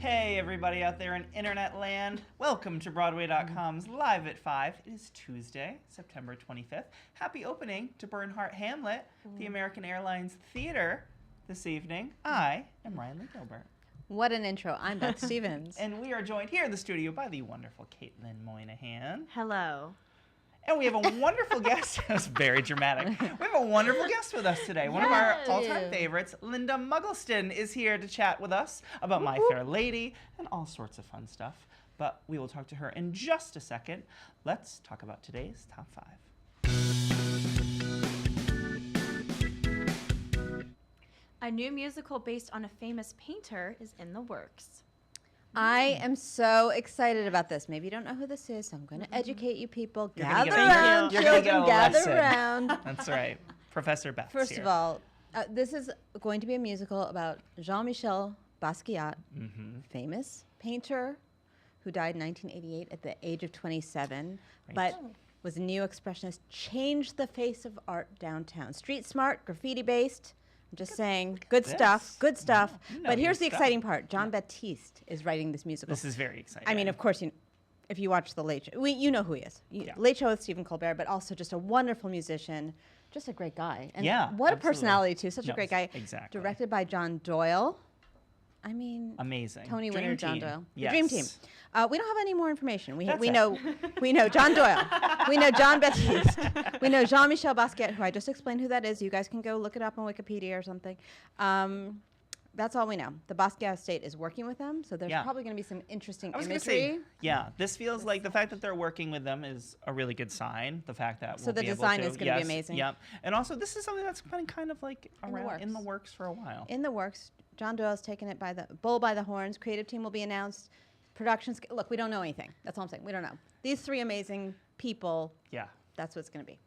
Hey everybody out there in internet land, welcome to Broadway.com's Live at 5. It is Tuesday, September 25th. Happy opening to Bernhardt Hamlet, the American Airlines Theater this evening. I am Ryan Lee Gilbert. What an intro. I'm Beth Stevens. And we are joined here in the studio by the wonderful Caitlin Moynihan. Hello. And we have a wonderful guest. That was very dramatic. We have a wonderful guest with us today. One of our all-time favorites, Linda Mugleston, is here to chat with us about My Fair Lady and all sorts of fun stuff. But we will talk to her in just a second. Let's talk about today's top 5. A new musical based on a famous painter is in the works. I am so excited about this. Maybe you don't know who this is, so I'm going to educate you people. You're Gather around, children, gather around. That's right. Professor Beth's First here. of all, this is going to be a musical about Jean-Michel Basquiat, famous painter who died in 1988 at the age of 27, but was a neo-expressionist, changed the face of art downtown. Street smart, graffiti-based. I'm just saying, good stuff, good stuff. But here's the exciting part. Jon Batiste is writing this musical. This is very exciting. I mean, of course, if you watch The Late Show, you know who he is. Late Show with Stephen Colbert, but also just a wonderful musician, just a great guy. And what a personality, too. Such a great guy. Exactly. Directed by John Doyle. I mean, amazing. Tony winner John Doyle. Yes. The Dream Team. We don't have any more information. We know John Doyle. We know Jon Batiste. We know Jean-Michel Basquiat, who I just explained who that is. You guys can go look it up on Wikipedia or something. That's all we know. The Basquiat estate is working with them, so there's probably going to be some interesting imagery. This feels like the fact that they're working with them is a really good sign. The fact that the design is going to be amazing. Yep. And also, this is something that's been kind of like in the works for a while. In the works. John Doyle's taken it by the bull by the horns. Creative team will be announced. Productions. Look, we don't know anything. That's all I'm saying. We don't know. These three amazing people. Yeah. That's what it's going to be.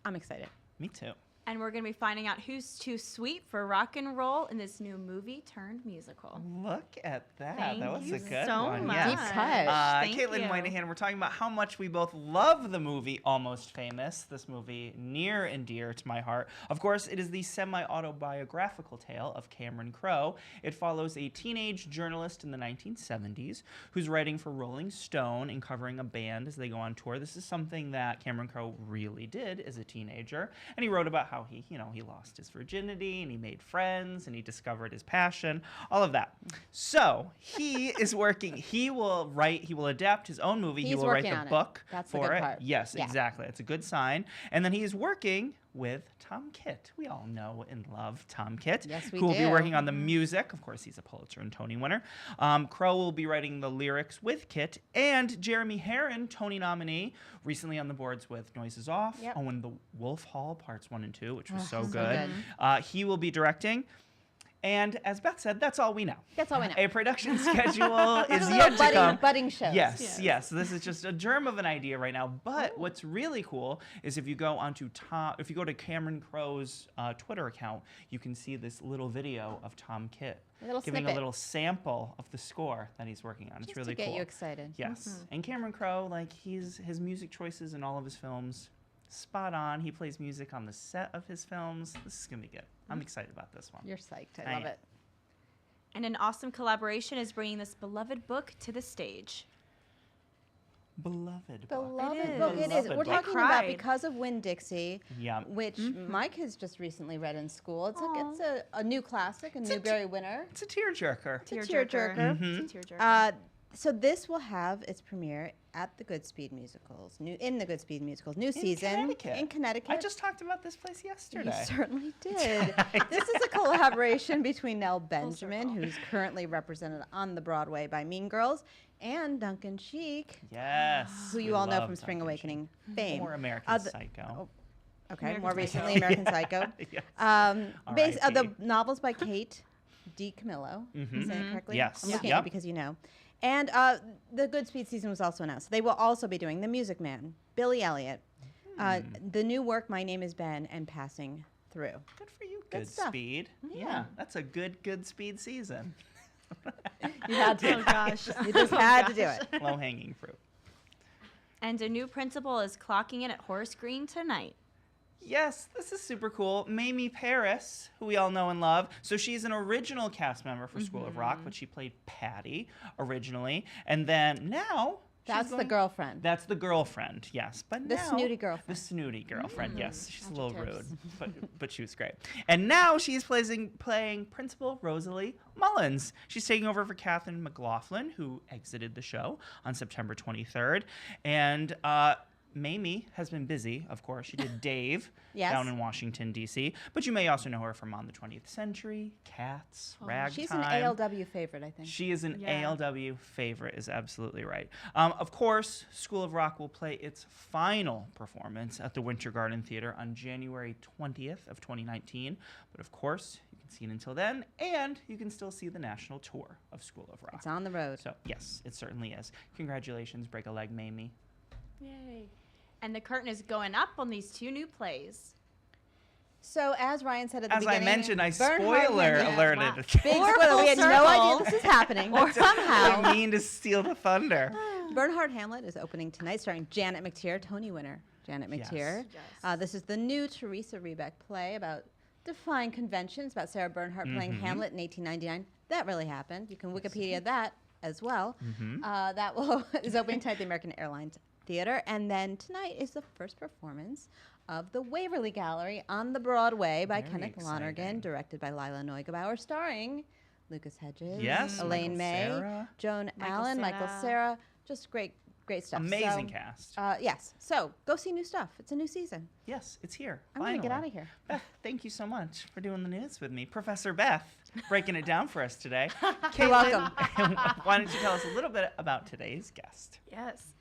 I'm excited. Me too. And we're going to be finding out who's too sweet for rock and roll in this new movie turned musical. Look at that. Thank that was you a good so one. much. Yes. Deep cut. Caitlin Moynihan, we're talking about how much we both love the movie Almost Famous, this movie near and dear to my heart. Of course, it is the semi-autobiographical tale of Cameron Crowe. It follows a teenage journalist in the 1970s who's writing for Rolling Stone and covering a band as they go on tour. This is something that Cameron Crowe really did as a teenager. And he wrote about how he lost his virginity and he made friends and he discovered his passion, all of that. So he is working. He will adapt his own movie. He will write the book for it. Yes, exactly. It's a good sign. And then he is working with Tom Kitt. We all know and love Tom Kitt. Yes, we who will do. be working on the music. Of course, he's a Pulitzer and Tony winner. Crowe will be writing the lyrics with Kitt. And Jeremy Herron, Tony nominee, recently on the boards with Noises Off, on the Wolf Hall Parts 1 and 2, which was so good. He will be directing. And as Beth said, that's all we know. That's all we know. A production schedule is yet to come. Budding shows. Yes. So this is just a germ of an idea right now. But what's really cool is if you go to Cameron Crowe's Twitter account, you can see this little video of Tom Kitt giving a little sample of the score that he's working on. It's really cool. To get you excited. Yes. And Cameron Crowe, his music choices in all of his films, spot on. He plays music on the set of his films. This is going to be good. I'm excited about this one. You're psyched. I love it. And an awesome collaboration is bringing this beloved book to the stage. Beloved book. It is. We're talking about Because of Winn-Dixie, which Mike has just recently read in school. It's a new classic, a Newbery winner. It's a tearjerker. So this will have its premiere at the Goodspeed Musicals, new season in Connecticut. I just talked about this place yesterday. You certainly did. This is a collaboration between Nell Benjamin, who's currently represented on the Broadway by Mean Girls, and Duncan Sheik, who you all know from Spring Awakening fame. Or American Psycho. More recently American Psycho. The novels by Kate DiCamillo. Am I saying it correctly? Yes. I'm looking at you because you know. And the Goodspeed season was also announced. They will also be doing The Music Man, Billy Elliot, the new work, My Name is Ben, and Passing Through. Good for you, Goodspeed. Yeah, that's a good speed season. You had to. Oh, gosh. You just had to do it. Low-hanging fruit. And a new principal is clocking in at Horace Green tonight. Yes, this is super cool. Mamie Paris, who we all know and love. So she's an original cast member for School of Rock, but she played Patty originally. And then now... That's the girlfriend. That's the girlfriend, yes. But The now, snooty girlfriend. The snooty girlfriend, yes. She's a little rude, Adjectives. but she was great. And now she's playing Principal Rosalie Mullins. She's taking over for Catherine McLaughlin, who exited the show on September 23rd. And Mamie has been busy, of course. She did Dave down in Washington, D.C. But you may also know her from On the 20th Century, Cats, Ragtime. She's an ALW favorite, I think. She is an ALW favorite, is absolutely right. Of course, School of Rock will play its final performance at the Winter Garden Theater on January 20th of 2019. But of course, you can see it until then, and you can still see the national tour of School of Rock. It's on the road. So, yes, it certainly is. Congratulations, Break a Leg, Mamie. Yay. And the curtain is going up on these 2 new plays. So as Ryan said at the As beginning, I mentioned, I Bernhard spoiler Henry- alerted. Big Or spoiler. We had full no circle. idea this is happening, but I somehow didn't mean to steal the thunder. Bernhard Hamlet is opening tonight, starring Janet McTeer, Tony winner Janet McTeer. Yes. This is the new Teresa Rebeck play about defying conventions, about Sarah Bernhardt playing Hamlet in 1899. That really happened. You can Wikipedia that as well. That is opening tonight at the American Airlines Theater. And then tonight is the first performance of The Waverly Gallery on the Broadway by Very Kenneth exciting. Lonergan, directed by Lila Neugebauer, starring Lucas Hedges, Yes, Elaine Michael May, Cera. Joan Michael Allen, Michael Cera. Cera. Just great stuff. Amazing So, cast. yes. So go see new stuff. It's a new season. Yes, it's here. I'm going to get out finally. of here. Beth, thank you so much for doing the news with me. Professor Beth, breaking it down for us today. You're welcome. Why don't you tell us a little bit about today's guest? Yes.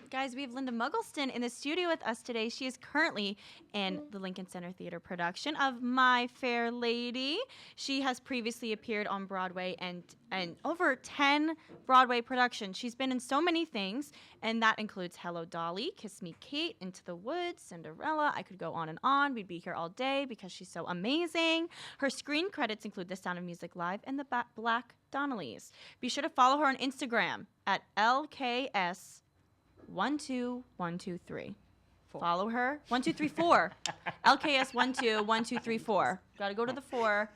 Guys, we have Linda Mugleston in the studio with us today. She is currently in the Lincoln Center Theater production of My Fair Lady. She has previously appeared on Broadway and over 10 Broadway productions. She's been in so many things, and that includes Hello, Dolly, Kiss Me, Kate, Into the Woods, Cinderella. I could go on and on. We'd be here all day because she's so amazing. Her screen credits include The Sound of Music Live and The Black Donnellys. Be sure to follow her on Instagram at LKS12123. Follow her. 1234. LKS121234. Gotta go to the 4.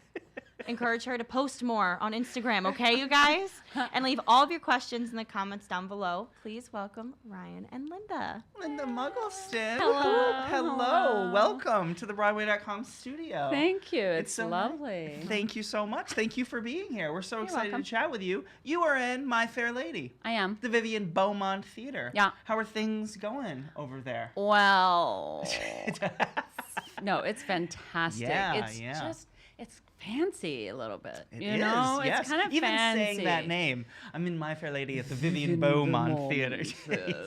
Encourage her to post more on Instagram, okay, you guys? And leave all of your questions in the comments down below. Please welcome Ryan and Linda. Linda Mugleston. Hello. Hello. Welcome to the Broadway.com studio. Thank you. It's so lovely. Thank you so much. Thank you for being here. We're so excited welcome. to chat with you. You are in My Fair Lady, I am. the Vivian Beaumont Theater. Yeah. How are things going over there? Well, no, it's fantastic. Yeah, it's yeah. just, it's fancy a little bit. It you is, know, yes. it's kind of Even fancy. saying that name. I'm in My Fair Lady at the Vivian Beaumont Theater. Yes,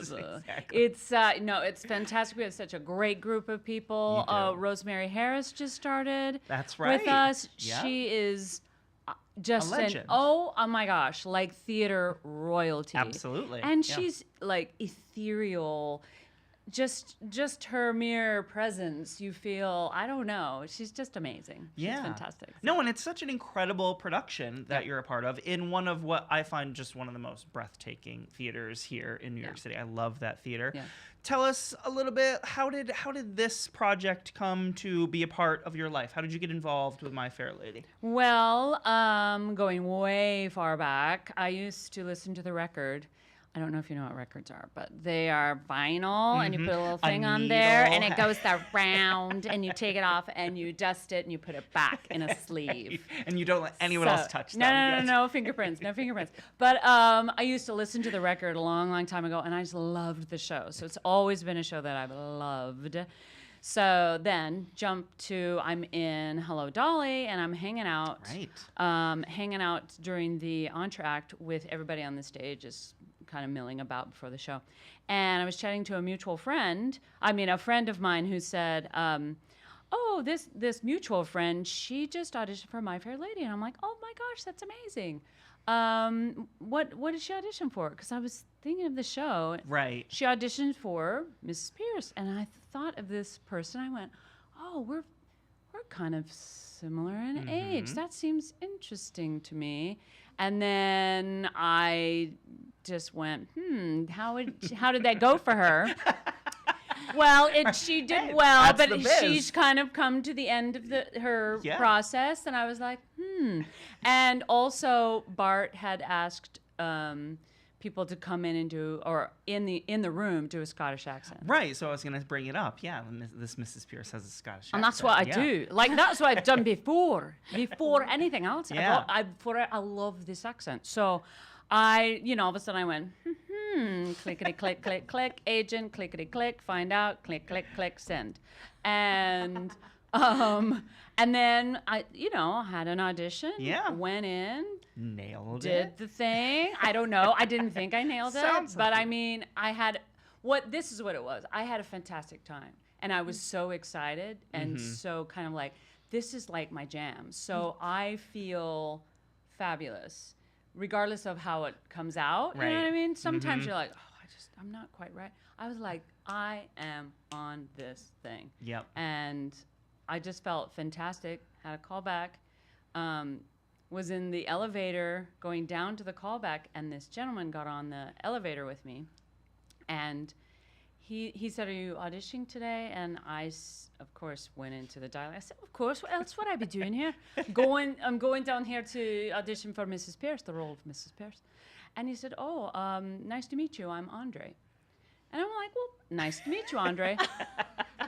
Theater. exactly. It's no, it's fantastic. We have such a great group of people. You do. Rosemary Harris just started. That's right. With us. Yeah. She is just A legend. oh my gosh, like theater royalty. Absolutely. And Yeah. she's like ethereal. Just her mere presence, you feel, I don't know, she's just amazing. She's Yeah. fantastic. No, and it's such an incredible production that you're a part of in one of what I find just one of the most breathtaking theaters here in New York City. I love that theater. Yeah. Tell us a little bit, how did this project come to be a part of your life? How did you get involved with My Fair Lady? Well, going way far back, I used to listen to the record. I don't know if you know what records are, but they are vinyl, and you put a little thing on there, and it needle. goes around, and you take it off, and you dust it, and you put it back in a sleeve. And you don't let anyone else touch them. No, Yes. no fingerprints, no fingerprints. But I used to listen to the record a long, long time ago, and I just loved the show. So it's always been a show that I've loved. So then jump to I'm in Hello, Dolly, and I'm hanging out. Right. Hanging out during the entr'acte with everybody on the stage, just kind of milling about before the show. And I was chatting to a friend of mine who said, oh, this mutual friend, she just auditioned for My Fair Lady. And I'm like, oh my gosh, that's amazing. What did she audition for? Because I was thinking of the show. Right. She auditioned for Mrs. Pierce. And I thought of this person. I went, oh, we're kind of similar in age. That seems interesting to me. And then I just went, how did that go for her? Well, she did Hey, well, that's but the biz. she's kind of come to the end of her process, and I was like, And also, Bart had asked people to come in and do, or in the room, do a Scottish accent. Right, so I was going to bring it up. Yeah, this Mrs. Pierce has a Scottish accent. And that's what I do. Like, that's what I've done before anything else. Yeah. I love this accent. So I, all of a sudden I went, clickety click, click, click, agent, clickety click, find out, click, click, click, send. And then I, had an audition. Yeah. Went in. Nailed did it. the thing. I don't know. I didn't think I nailed it. But I mean, this is what it was. I had a fantastic time. And I was so excited and so kind of like, this is like my jam. So I feel fabulous, regardless of how it comes out. Right. You know what I mean? Sometimes you're like, I'm not quite right. I was like, I am on this thing. Yep. And I just felt fantastic. Had a callback. Was in the elevator going down to the callback, and this gentleman got on the elevator with me. And he said, "Are you auditioning today?" And I, of course, went into the dialogue. I said, "Of course. What else would I be doing here? I'm going down here to audition for Mrs. Pierce, the role of Mrs. Pierce." And he said, "Oh, nice to meet you. I'm Andre." And I'm like, "Well, nice to meet you, Andre."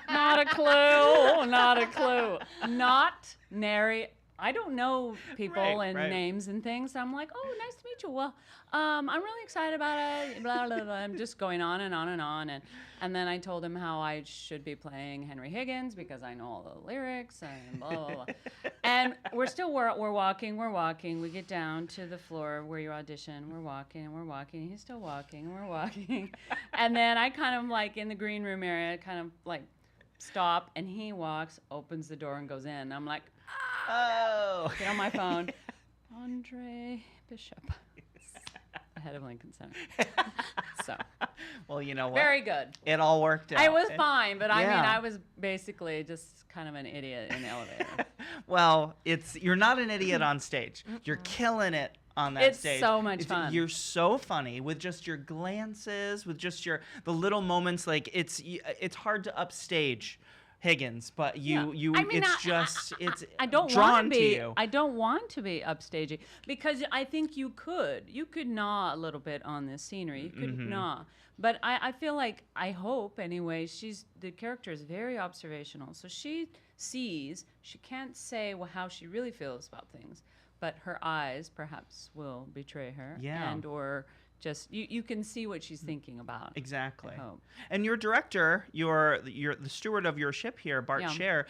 Not a clue. Not a clue. Not nary. I don't know people and names and things. I'm like, "Oh, nice to meet you. Well, I'm really excited about it." Blah, blah, blah. I'm just going on and on and on. And then I told him how I should be playing Henry Higgins because I know all the lyrics and blah, blah, blah. And we're walking. We get down to the floor where you audition. We're walking. He's still walking. And we're walking. And then I kind of like in the green room area, kind of like stop. And he walks, opens the door and goes in. I'm like, oh. Get on my phone. Andre Bishop. Head of Lincoln Center. So. Well, you know what? Very good. It all worked out. I was fine, but I mean, I was basically just kind of an idiot in the elevator. Well, you're not an idiot on stage. You're killing it on that stage. It's so much fun. You're so funny with just your glances, with just the little moments. Like it's hard to upstage Higgins, but I don't drawn want to be. you. I don't want to be upstaging because I think you could gnaw a little bit on this scenery. You could gnaw, but I feel like I hope anyway. The character is very observational, so she can't say how she really feels about things, but her eyes perhaps will betray her. Yeah, and or. Just you can see what she's thinking about. Exactly. And your director, you're the steward of your ship here, Bart Scher.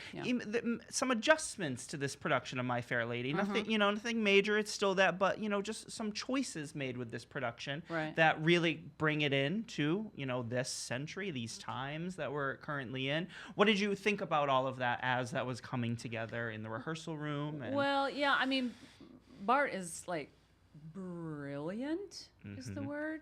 Some adjustments to this production of My Fair Lady. Nothing major. It's still that, but just some choices made with this production that really bring it into this century, these times that we're currently in. What did you think about all of that as that was coming together in the rehearsal room? Well, yeah, I mean, Bart is like. Brilliant is the word.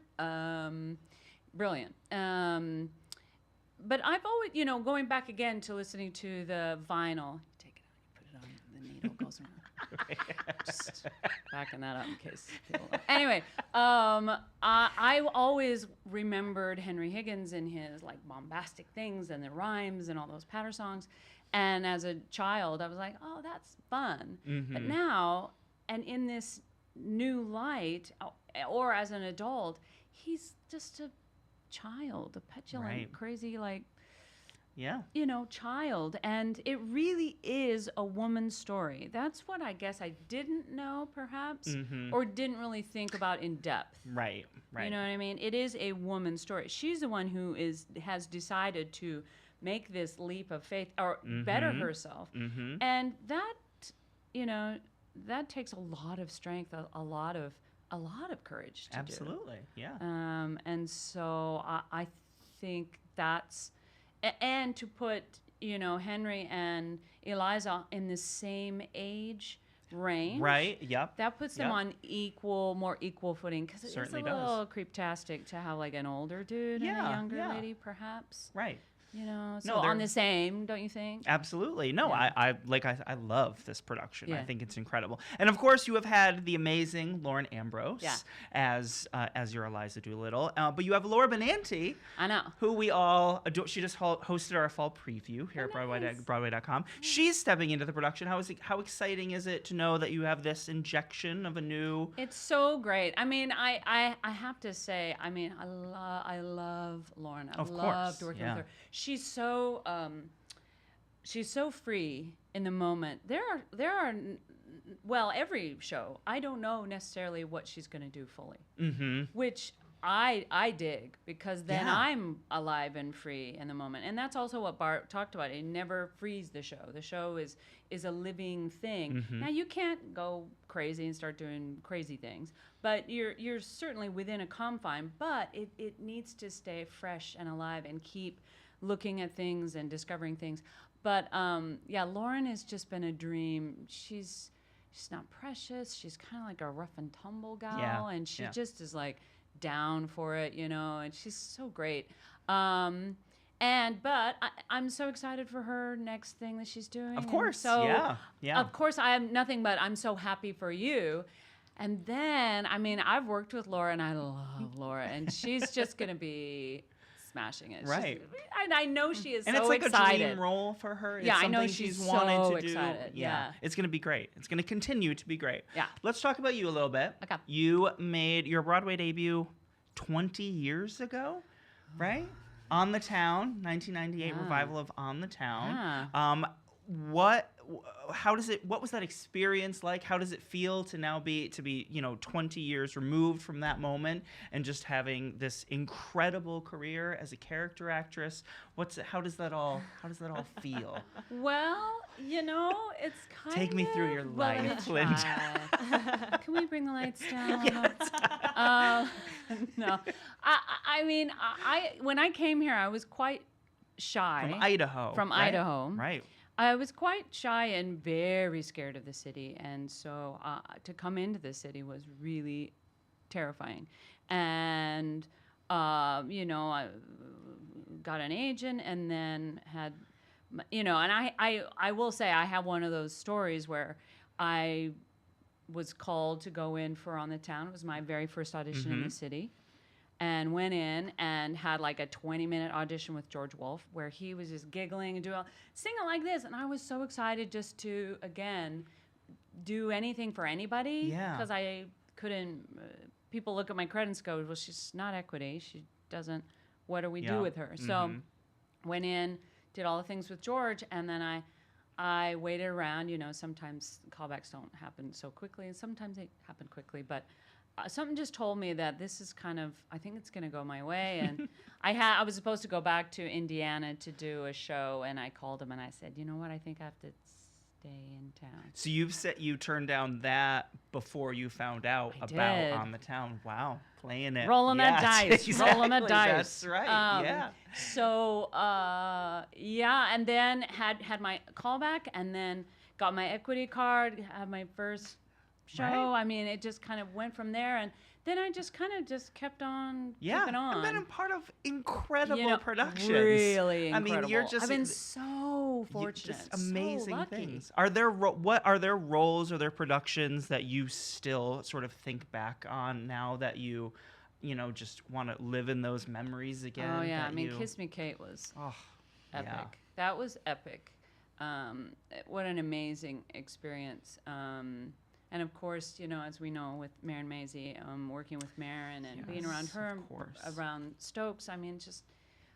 Brilliant. But I've always, going back again to listening to the vinyl. Take it out, you put it on, the needle goes around. Just backing that up in case people. Anyway, I always remembered Henry Higgins and his like bombastic things and the rhymes and all those patter songs. And as a child, I was like, oh, that's fun. But now, and in this new light, or as an adult, he's just a child, a petulant, crazy, like, child. And it really is a woman's story. That's what I guess I didn't know, perhaps, or didn't really think about in depth. Right. You know what I mean? It is a woman's story. She's the one who has decided to make this leap of faith or better herself. And that, that takes a lot of strength, a lot of courage to Absolutely, do. Yeah. And so I think that's, and to put Henry and Eliza in the same age range, right? Yep. That puts them on more equal footing because it's a little creeptastic to have like an older dude and a younger lady, perhaps. Right. You know, so No, they're- on the same, don't you think? Absolutely. No, Yeah. I love this production. I Yeah. think it's incredible. And of course, you have had the amazing Lauren Ambrose Yeah. as your Eliza Doolittle. But you have Laura Benanti, I know. who we all adore. She just hosted our fall preview here at nice. Broadway.com. She's stepping into the production. How exciting is it to know that you have this injection of a new... It's so great. I mean, I have to say, I mean, I love Lauren. I Of loved course, working yeah. with her. She's so free in the moment. There are well, every show, I don't know necessarily what she's going to do fully, which I dig, because then Yeah. I'm alive and free in the moment. And that's also what Bart talked about. It never frees the show. The show is a living thing. Now, you can't go crazy and start doing crazy things, but you're certainly within a confine, but it needs to stay fresh and alive and keep looking at things and discovering things. But yeah, Lauren has just been a dream. She's not precious. She's kind of like a rough and tumble gal, Yeah, and she yeah. just is like down for it, you know, and she's so great. But I'm so excited for her next thing that she's doing. Of and course, so yeah. Of course, I am nothing but I'm so happy for you. And then, I mean, I've worked with Laura, and I love Laura, and she's just gonna be smashing it. Right. And I know she is And so it's like excited. a dream role for her. Yeah, It's I know something she's wanted so to do. excited, yeah. It's going to be great. It's going to continue to be great. Yeah. Let's talk about you a little bit. Okay. You made your Broadway debut 20 years ago, right? On the Town, 1998 Yeah. revival of On the Town. Yeah. What was that experience like? How does it feel to now be 20 years removed from that moment and just having this incredible career as a character actress? How does that all feel? Well, you know, it's kind of... Take me through your Well, let me life, Linda. try. Can we bring the lights down? No. I mean, when I came here, I was quite shy. From Idaho. From right? Idaho. Right. I was quite shy and very scared of the city, and so to come into the city was really terrifying. And I got an agent, and then had, and I will say I have one of those stories where I was called to go in for On the Town. It was my very first audition in the city. And went in and had like a 20-minute audition with George Wolfe, where he was just giggling and singing like this. And I was so excited just to, again, do anything for anybody. Yeah. Because I couldn't, people look at my credits and go, well, she's not equity. She doesn't, what do we do with her? So went in, did all the things with George, and then I waited around. Sometimes callbacks don't happen so quickly, and sometimes they happen quickly, but something just told me that this is I think it's going to go my way. And I was supposed to go back to Indiana to do a show, and I called him and I said, you know what, I think I have to stay in town. So you turned down that before you found out I about did. On the Town. Wow. Playing it. Rolling that dice. Exactly. Rolling that dice. That's right. Yeah. So, and then had my callback, and then got my equity card, had my first show. Right. I mean, it just kind of went from there, and then I just kind of kept on Yeah. keeping on. I've been a part of incredible productions. Really incredible. I mean, you're just... I've been so fortunate. Just amazing so lucky. things. Are there roles or there productions that you still sort of think back on now that you just want to live in those memories again? Oh yeah, that I mean, you... Kiss Me Kate was epic. yeah. That was epic. What an amazing experience. And of course, as we know with Maren Maisie, working with Maren and being around Yes, her, of course. around Stokes, I mean, just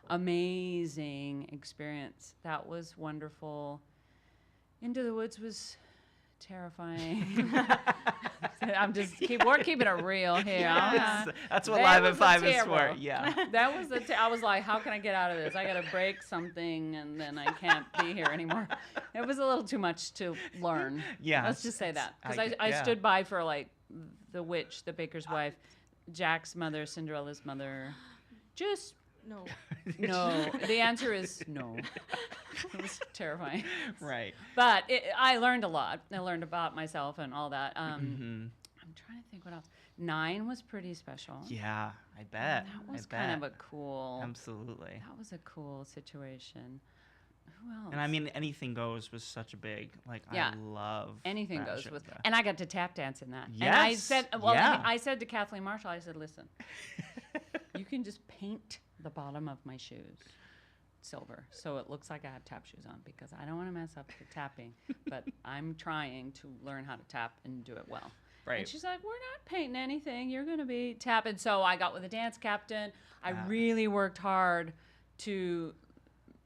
amazing experience. That was wonderful. Into the Woods was terrifying. I'm just we're keeping it real here. Yes. That's what That Live at was 5 is terrible. for. Yeah. That was I was like, how can I get out of this? I got to break something, and then I can't be here anymore. It was a little too much to learn. Yeah. Let's just say that. Because I- I yeah. stood by for like the witch, the baker's wife, Jack's mother, Cinderella's mother. Just No. no. The answer is no. It was terrifying. Right. But I learned a lot. I learned about myself and all that. I'm trying to think what else. 9 was pretty special. Yeah, I bet. That was I kind of bet. a cool. Absolutely. That was a cool situation. Who else? And I mean, Anything Goes was such a big, like, Yeah. I love Anything that Goes show. with, and I got to tap dance in that. Yes, And I said, well, yeah. I said to Kathleen Marshall, I said, listen, you can just paint the bottom of my shoes silver, so it looks like I have tap shoes on, because I don't want to mess up the tapping, but I'm trying to learn how to tap and do it well. Right. And she's like, we're not painting anything. You're going to be tapping. So I got with the dance captain. I really worked hard to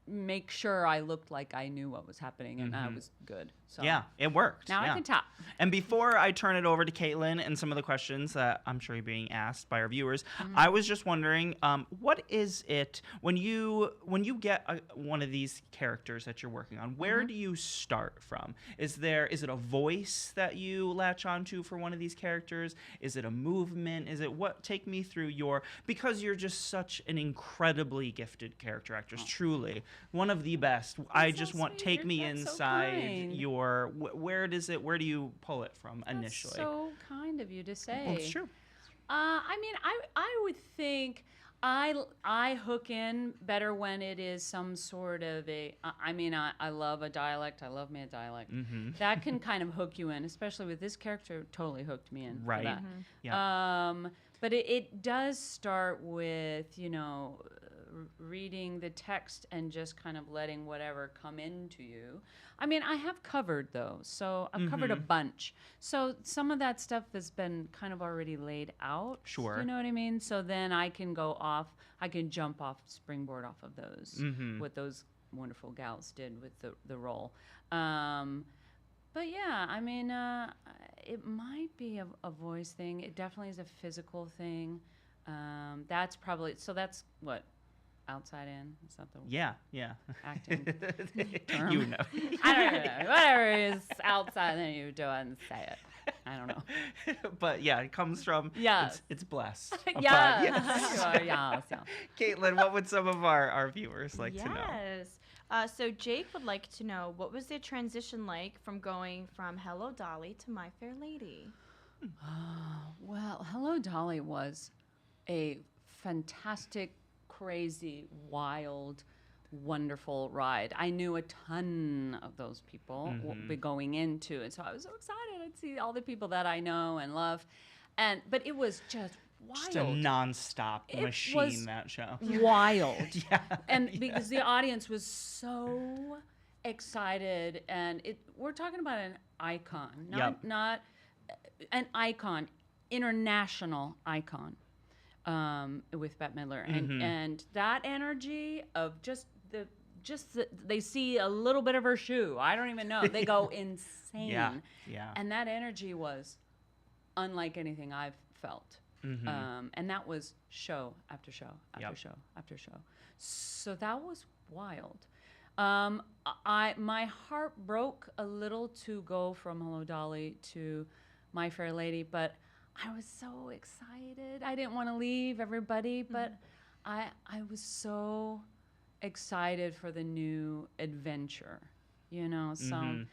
make sure I looked like I knew what was happening, and I was good. So Yeah, it worked. now yeah. I can tap. And before I turn it over to Caitlin and some of the questions that I'm sure are being asked by our viewers, I was just wondering, what is it when you get one of these characters that you're working on? Where do you start from? Is it a voice that you latch onto for one of these characters? Is it a movement? Is it what? Take me through because you're just such an incredibly gifted character actress, truly one of the best. I so just want sweet. take me That's so inside kind. your. Where do you pull it from initially? That's so kind of you to say. Well, it's true. I mean, I would think I hook in better when it is some sort of I love a dialect. I love me a dialect. That can kind of hook you in, especially with this character. Totally hooked me in. Right. For that. Yeah. But it does start with reading the text and just kind of letting whatever come into you. I mean, I have covered those, so I've covered a bunch. So some of that stuff has been kind of already laid out. Sure. You know what I mean? So then I can jump off, springboard off of those, what those wonderful gals did with the role. But yeah, I mean, it might be a voice thing. It definitely is a physical thing. That's what? Outside in? Is that the Yeah. acting term? You know. I don't know. Whatever is outside, then you do it and say it. I don't know. But yeah, it comes from. Yes. It's blessed. Yeah. Yes. Yes. Caitlin, what would some of our viewers like to know? Yes. So Jake would like to know, what was the transition like from going from Hello Dolly to My Fair Lady? Well, Hello Dolly was a fantastic, crazy, wild, wonderful ride. I knew a ton of those people going into it, so I was so excited. I'd see all the people that I know and love, but it was just wild. Just a nonstop machine, was that show. Wild. Yeah. And because the audience was so excited, and we're talking about an icon, not an icon, international icon. With Bette Midler, and that energy of they see a little bit of her shoe. I don't even know. They go insane. Yeah. And that energy was unlike anything I've felt. And that was show after show after show after show. So that was wild. My heart broke a little to go from Hello Dolly to My Fair Lady, but I was so excited. I didn't want to leave everybody, but I was so excited for the new adventure, So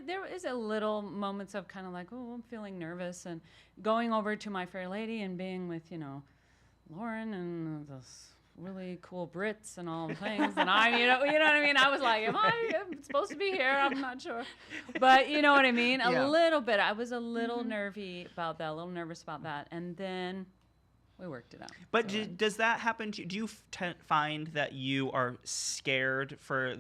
there is a little moments of kind of like, oh, I'm feeling nervous, and going over to My Fair Lady and being with, Lauren and this really cool Brits and all the things, and you know what I mean? I was like, am I supposed to be here? I'm not sure. But you know what I mean? A little bit. I was a little nervous about that. And then we worked it out. But does that happen to you? Do you find that you are scared for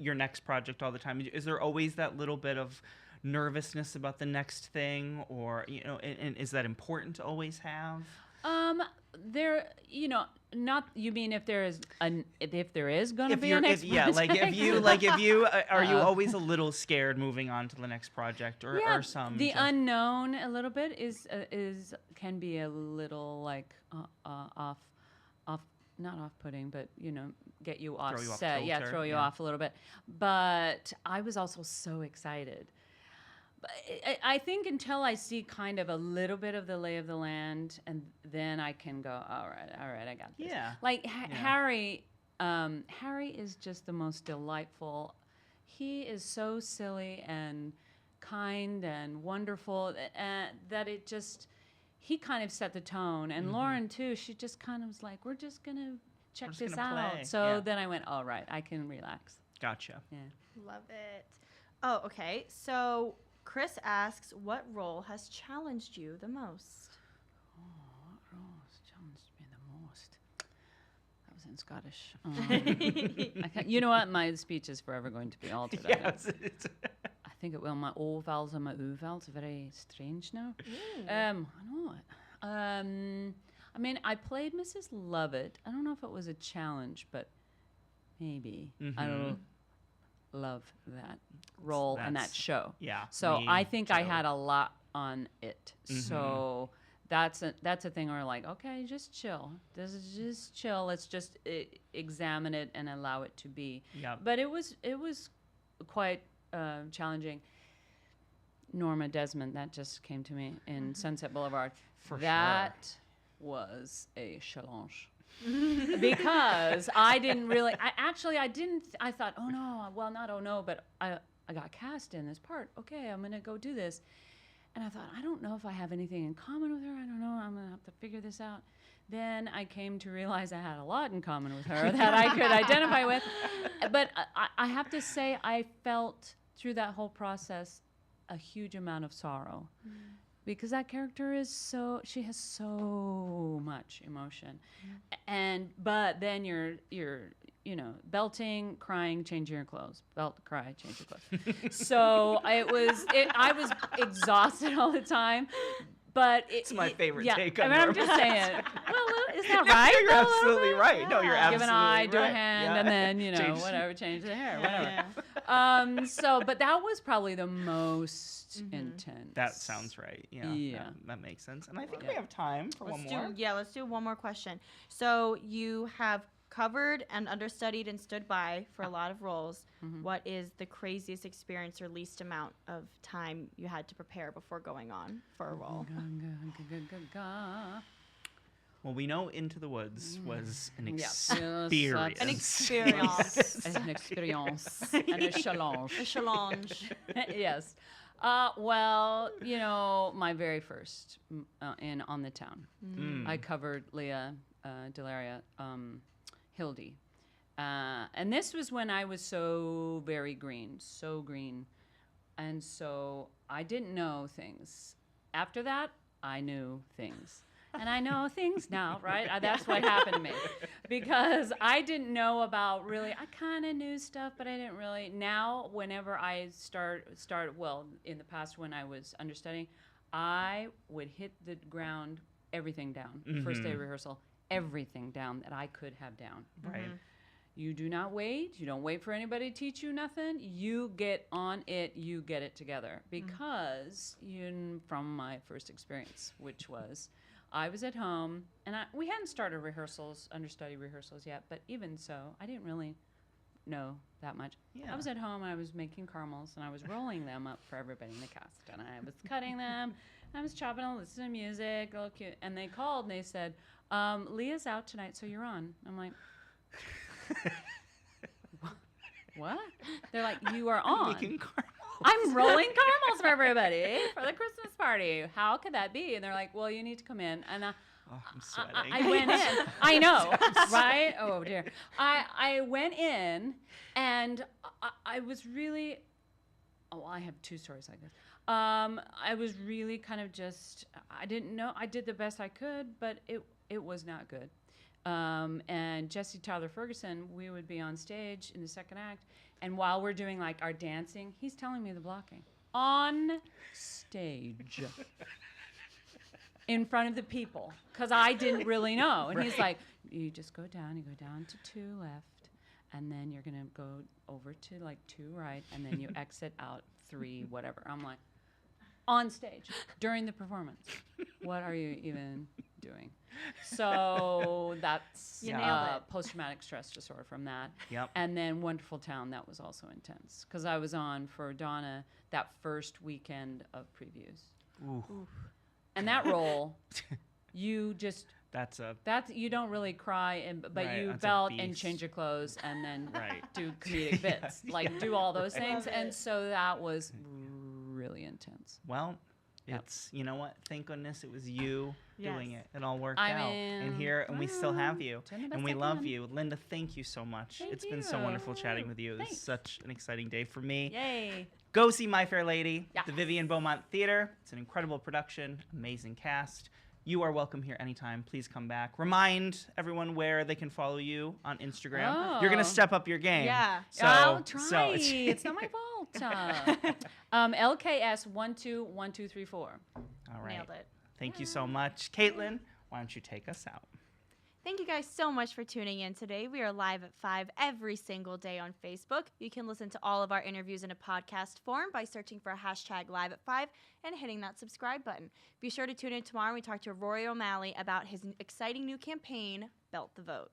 your next project all the time? Is there always that little bit of nervousness about the next thing, or, and is that important to always have? Not, you mean if there is going to be a next project? If you are you always a little scared moving on to the next project, or some? The unknown a little bit can be a little like not off-putting, but get you off set. Throw you off a little bit. But I was also so excited. I think until I see kind of a little bit of the lay of the land, and then I can go, all right, I got this. Yeah. Like Harry is just the most delightful. He is so silly and kind and wonderful, that it just, he kind of set the tone. And Lauren, too, she just kind of was like, we're just going to check this out. Play. So then I went, all right, I can relax. Gotcha. Yeah. Love it. Oh, okay. So Chris asks, what role has challenged you the most? What roles challenged me the most? That was in Scottish. You know what? My speech is forever going to be altered. Yes. I think it will. My O vowels and my U vowels are very strange now. I know it. I mean, I played Mrs. Lovett. I don't know if it was a challenge, but maybe. I don't love that role and that show. Yeah. So me I think too. I had a lot on it. So that's a thing where like, okay, just chill. This is just chill. Let's just examine it and allow it to be. Yeah. But it was quite challenging. Norma Desmond, that just came to me in Sunset Boulevard. That was a challenge. Because I didn't really, I thought, oh no, well, not oh no, but I got cast in this part. Okay, I'm going to go do this. And I thought, I don't know if I have anything in common with her. I don't know. I'm going to have to figure this out. Then I came to realize I had a lot in common with her that I could identify with. But I have to say, I felt through that whole process a huge amount of sorrow. Because that character is she has so much emotion. But then you're belting, crying, changing your clothes. Belt, cry, change your clothes. So I was exhausted all the time. But It's my favorite take I on mean, I'm Norma. just saying. Well, isn't that right? You're absolutely right. No, you're absolutely Give an eye, right. do a hand, and then, Change- whatever, change the hair, whatever. But that was probably the most intense. That sounds right. Yeah. Yeah. That makes sense. And I think we have time for one more. Let's do one more question. So you have covered and understudied and stood by for a lot of roles. What is the craziest experience or least amount of time you had to prepare before going on for a role? Well, we know Into the Woods was an Yes. experience. An experience. An experience. And a challenge. A challenge. Yes. Well, my very first in On the Town. I covered Leah Delaria, Hildy. And this was when I was so very green, so green. And so I didn't know things. After that, I knew things. And I know things now, right? That's what happened to me. Because I didn't know about really, I kind of knew stuff, but I didn't really. Now, whenever I start, well, in the past when I was understudying, I would hit the ground, everything down. First day of rehearsal, everything down that I could have down. Right. You do not wait. You don't wait for anybody to teach you nothing. You get on it. You get it together. Because from my first experience, which was I was at home, and we hadn't started understudy rehearsals yet, but even so, I didn't really know that much. Yeah. I was at home, and I was making caramels, and I was rolling them up for everybody in the cast, and I was cutting them, and I was chopping them, listening to music, all cute, and they called, and they said, Leah's out tonight, so you're on. I'm like, what? They're like, you are on. Making caramels. I'm rolling caramels for everybody for the Christmas party. How could that be? And they're like, well, you need to come in. And I'm sweating. I went in. I know, right? Oh, dear. I went in, and I was really, I have two stories like this. I was really kind of just, I didn't know. I did the best I could, but it was not good. And Jesse Tyler Ferguson, we would be on stage in the second act, and while we're doing like our dancing, he's telling me the blocking on stage in front of the people, because I didn't really know. And he's like, you just go down to 2 left, and then you're gonna go over to like 2 right, and then you exit out 3 whatever. I'm like, on stage during the performance, what are you even doing? So that's You nailed it. post-traumatic stress disorder from that. Yep. And then Wonderful Town, that was also intense, because I was on for Donna that first weekend of previews. Ooh. And that role, you just That's you don't really cry, but Right, you that's a belt and beast. change your clothes and then Right. do comedic bits, like do all those things. And so that was really really intense. Well, Yep. it's, you know what? Thank goodness it was you doing Yes. it. It all worked I out. mean, And here, and we still have you. doing the best And we I love can. you. Linda, thank you so much. Thank It's been so wonderful you. chatting with you. It was Thanks. such an exciting day for me. Yay. Go see My Fair Lady at the Yes. Vivian Beaumont Theater. It's an incredible production, amazing cast. You are welcome here anytime. Please come back. Remind everyone where they can follow you on Instagram. You're going to Oh. step up your game. Yeah. So, I'll try. so It's not my fault. LKS121234. all right. Nailed it. Thank you so much. Caitlin, why don't you take us out? Thank you guys so much for tuning in today. We are live at 5 every single day on Facebook. You can listen to all of our interviews in a podcast form by searching for #live at 5 and hitting that subscribe button. Be sure to tune in tomorrow when we talk to Rory O'Malley about his exciting new campaign, Belt the Vote.